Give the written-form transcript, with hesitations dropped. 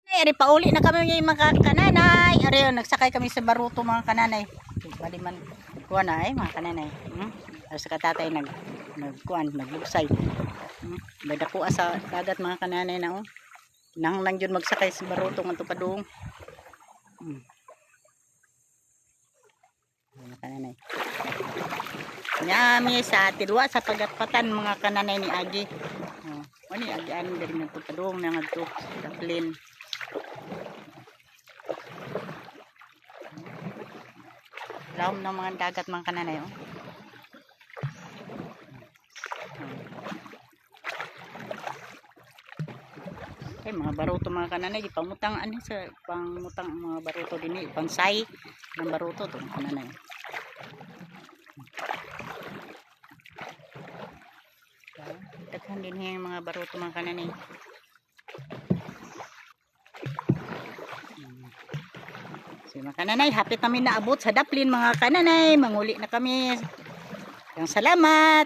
Ari pauli na kami yung mga kananay. Ari nagsakay kami sa baruto mga kananay. Bali man kuha na mga kananay. Sa katatay nagkuan nagbugsay. Dadako sa dagat mga kananay na oh. Nang lang jud magsakay sa baruto ngadto padung. Mga kananay. Nyami sa tilwa sa pagatpatan mga kananay ni Agi. Ani agi ani dari ngadto padung na ngadto Daplin. Laom ng mga dagat mga kananay oh. Ay mga baruto mga kananay ipamutang ani sa pangutang mga baruto dinhi pangsay ng baruto to mga kananay. Daghan din yung mga baruto mga kananay. So mga kananay, hapit kami naabot sa Daplin mga kananay. Manguli na kami. Salamat.